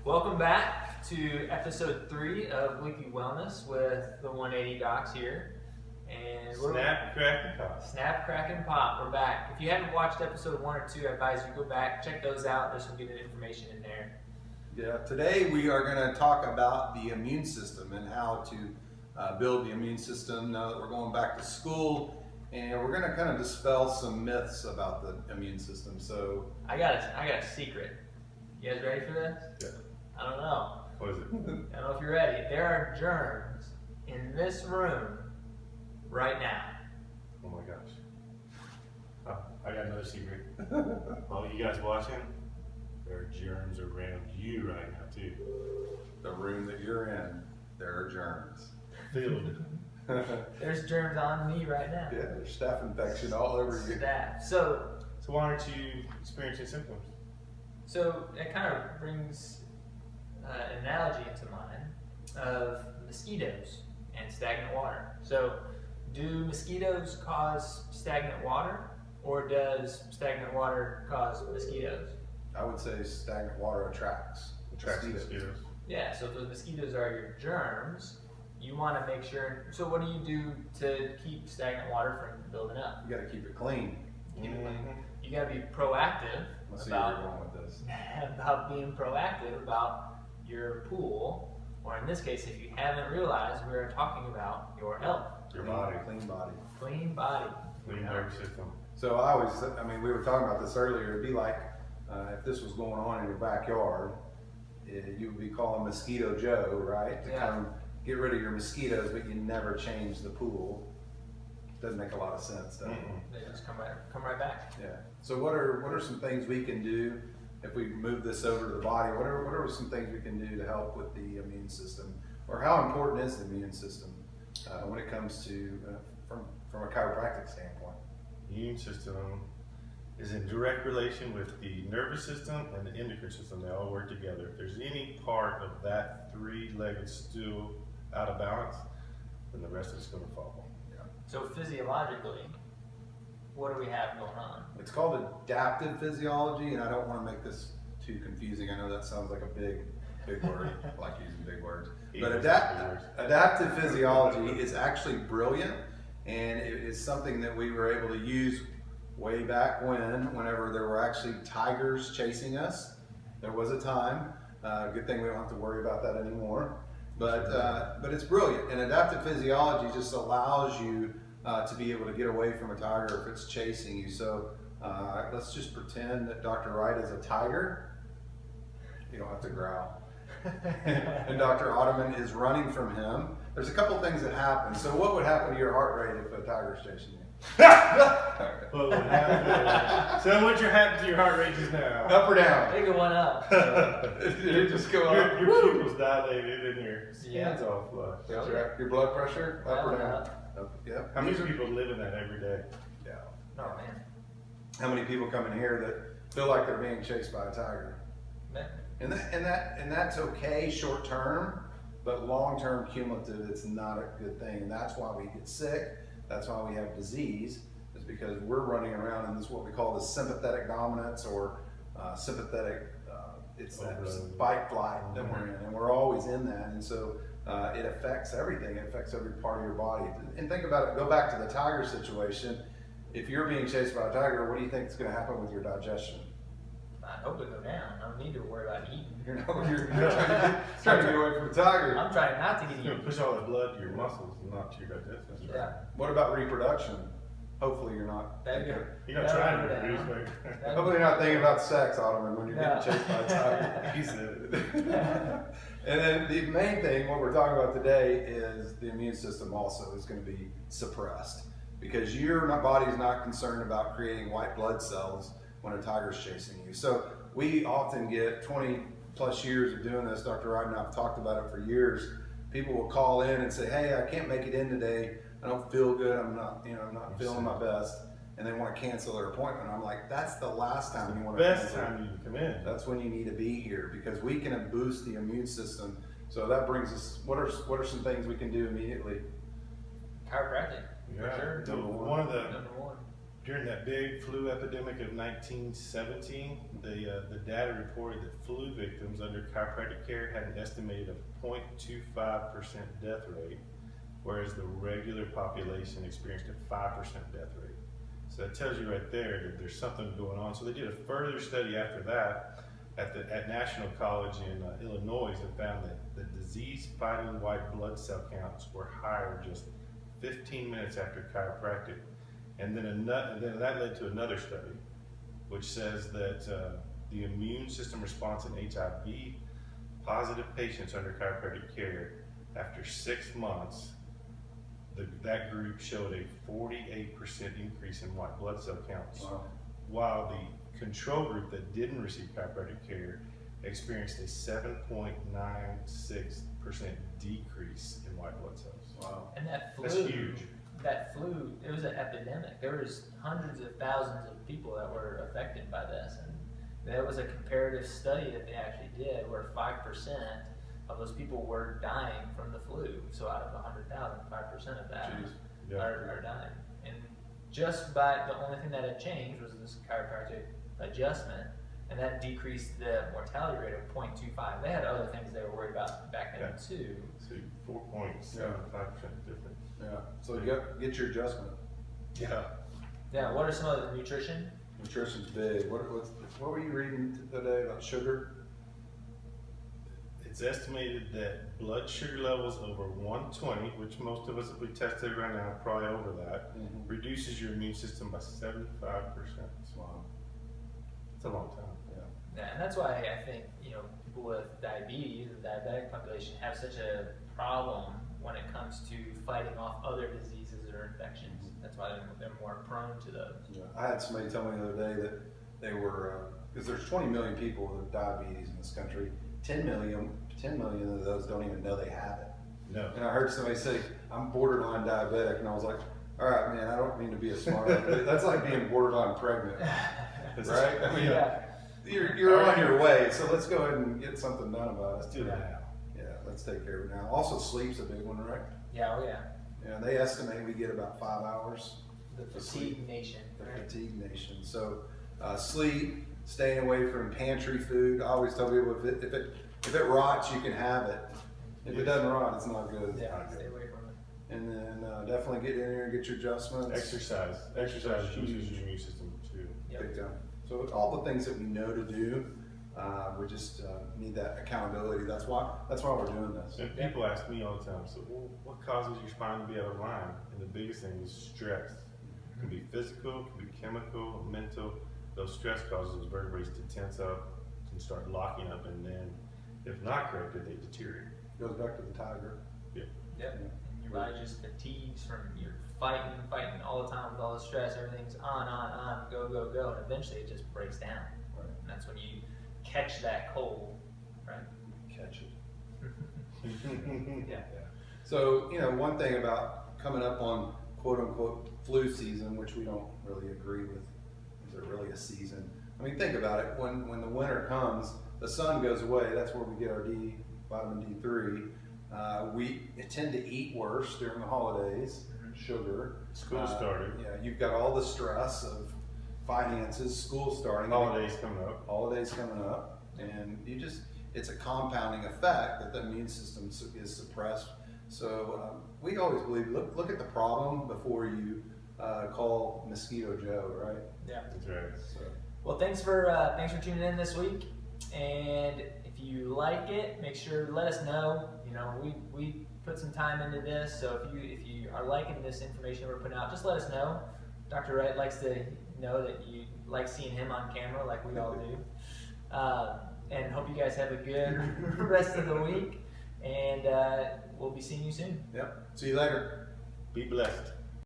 Welcome back to episode 3 of Leaky Wellness with the 180 Docs here. And Snap, crack, and pop. Snap, crack, and pop. We're back. If you haven't watched episode 1 or 2, I advise you go back, check those out. There's some good information in there. Yeah, today we are going to talk about the immune system and how to build the immune system now that we're going back to school. And we're going to kind of dispel some myths about the immune system. So I got a secret. You guys ready for this? Yeah. I don't know. What is it? I don't know if you're ready. There are germs in this room right now. Oh my gosh. Oh, I got another secret. All you guys watching, there are germs around you right now too. the room that you're in, there are germs. Filled. There's germs on me right now. Yeah, there's staph infection all over you. Staph. So So why aren't you experiencing symptoms? it kind of brings an analogy into mind of mosquitoes and stagnant water. So do mosquitoes cause stagnant water, or does stagnant water cause mosquitoes? I would say stagnant water attracts Mosquitoes. Yeah, so if the mosquitoes are your germs, you want to make sure. So what do you do to keep stagnant water from building up? You got to keep it clean. Keep it clean. You got to be proactive Let's see where about you're going with this. about being proactive about your pool, or in this case, if you haven't realized, we're talking about your health. Your body. Clean body. Clean body. Clean nervous system. So we were talking about this earlier, it'd be like if this was going on in your backyard, you would be calling Mosquito Joe, right? To come get rid of your mosquitoes, but you never change the pool. Doesn't make a lot of sense, does it? They just come right back. Yeah. So what are some things we can do if we move this over to the body? What are some things we can do to help with the immune system? Or how important is the immune system when it comes to from a chiropractic standpoint? Immune system is in direct relation with the nervous system and the endocrine system. They all work together. If there's any part of that three-legged stool out of balance, then the rest of it's going to fall. So physiologically, what do we have going on? It's called adaptive physiology, and I don't want to make this too confusing. I know that sounds like a big word. I like using big words. But adaptive physiology is actually brilliant, and it is something that we were able to use way back whenever there were actually tigers chasing us. There was a time. Good thing we don't have to worry about that anymore. But it's brilliant, and adaptive physiology just allows you to be able to get away from a tiger if it's chasing you. So let's just pretend that Dr. Wright is a tiger. You don't have to growl. And Dr. Ottoman is running from him. There's a couple things that happen. So what would happen to your heart rate if a tiger's chasing you? What would happen? So what's happened to your heart rate just now? Up or down? They go one up. Did it just go up? Your pupils dilated and your skin's Yeah. all flush. That's right. Your blood pressure? Up or down? Up. Yep. How many people live in that every day? Yeah. Oh man. How many people come in here that feel like they're being chased by a tiger? And that's okay short term, but long term cumulative, it's not a good thing. And that's why we get sick. That's why we have disease, is because we're running around in this what we call the sympathetic dominance or sympathetic. It's that fight flight that we're in, and we're always in that. And so it affects everything. It affects every part of your body. And think about it. Go back to the tiger situation. If you're being chased by a tiger, what do you think is going to happen with your digestion? I hope it go down. I don't need to worry about eating. You're trying to get away from the tiger. I'm trying not to get It's going to eaten. push all the blood to your muscles and not to your digestion. Yeah. What about reproduction? Hopefully you're not. That'd go. You're not trying to reduce weight. Hopefully you're not thinking about sex, Ottoman, when you're getting chased by a tiger. He said it. And then the main thing, what we're talking about today, is the immune system also is going to be suppressed because your body is not concerned about creating white blood cells when a tiger's chasing you. So we often get 20 plus years of doing this. Dr. Wright and I have talked about it for years. People will call in and say, "Hey, I can't make it in today. I don't feel good. I'm not feeling my best," and they want to cancel their appointment. I'm like, that's the last time you want to Best cancel. time you can come in. That's when you need to be here because we can boost the immune system. So that brings us. What are some things we can do immediately? Chiropractic. Yeah. For sure. One of the Number one. during that big flu epidemic of 1917, the data reported that flu victims under chiropractic care had an estimated of 0.25% death rate, whereas the regular population experienced a 5% death rate. So that tells you right there that there's something going on. So they did a further study after that at National College in Illinois and found that the disease-fighting white blood cell counts were higher just 15 minutes after chiropractic. And then that led to another study, which says that the immune system response in HIV positive patients under chiropractic care, after 6 months, that group showed a 48% increase in white blood cell counts, Wow. while the control group that didn't receive chiropractic care experienced a 7.96% decrease in white blood cells. Wow. And that flu, That's huge. That flu, it was an epidemic. There was hundreds of thousands of people that were affected by this, and there was a comparative study that they actually did where 5% of those people were dying from the flu. So out of 100,000, 5% of that Yeah. are dying. And just by the only thing that had changed was this chiropractic adjustment, and that decreased the mortality rate of 0.25. They had other things they were worried about back then too. So 4.75% difference. Yeah. So you get your adjustment. Yeah. Yeah. What are some of the nutrition? Nutrition's big. What were you reading today about sugar? It's estimated that blood sugar levels over 120, which most of us, if we tested right now, probably over that, reduces your immune system by 75%. Wow. It's a long time. Yeah, and that's why I think people with diabetes, the diabetic population, have such a problem when it comes to fighting off other diseases or infections. That's why they're more prone to those. Yeah. I had somebody tell me the other day that they were, because there's 20 million people with diabetes in this country, 10 million of those don't even know they have it. No. And I heard somebody say, I'm borderline diabetic, and I was like, all right, man, I don't mean to be a smart aleck. That's like being borderline pregnant, right? I mean, Yeah. you're on your way, so let's go ahead and get something done about it. Let's do that now. Yeah, let's take care of it now. Also, sleep's a big one, right? Yeah, oh yeah. Yeah, they estimate we get about 5 hours. The fatigue nation. The Right? fatigue nation. So, sleep, staying away from pantry food. I always tell people if it rots, you can have it. If it doesn't rot, it's not good. Yeah, stay away from it. And then definitely get in there and get your adjustments. Exercise. Exercise boosts your immune system too. Yep. Big time. So all the things that we know to do, we just need that accountability. That's why we're doing this. And people ask me all the time, so well, what causes your spine to be out of line? And the biggest thing is stress. It can be physical, it can be chemical, mental. Those stress causes those vertebrae to tense up and start locking up, and then if not corrected, they deteriorate. Goes back to the tiger. Yep. And your body just fatigues from your fighting all the time with all the stress. Everything's on, go, and eventually it just breaks down. Right. And that's when you catch that cold, right? Catch it. Yeah. So, one thing about coming up on quote unquote flu season, which we don't really agree with, is it really a season? I mean, think about it. When the winter comes, the sun goes away. That's where we get our vitamin D3. We tend to eat worse during the holidays. Sugar. School started. Yeah, you've got all the stress of finances, school starting. Holidays coming up. And it's a compounding effect that the immune system is suppressed. So we always believe, look at the problem before you call Mosquito Joe, right? Yeah. That's right. So, Well, thanks for tuning in this week. And if you like it, make sure to let us know. We put some time into this, so if you are liking this information we're putting out, just let us know. Dr. Wright likes to know that you like seeing him on camera, like we all do. And hope you guys have a good rest of the week. And we'll be seeing you soon. yep. See you later. Be blessed.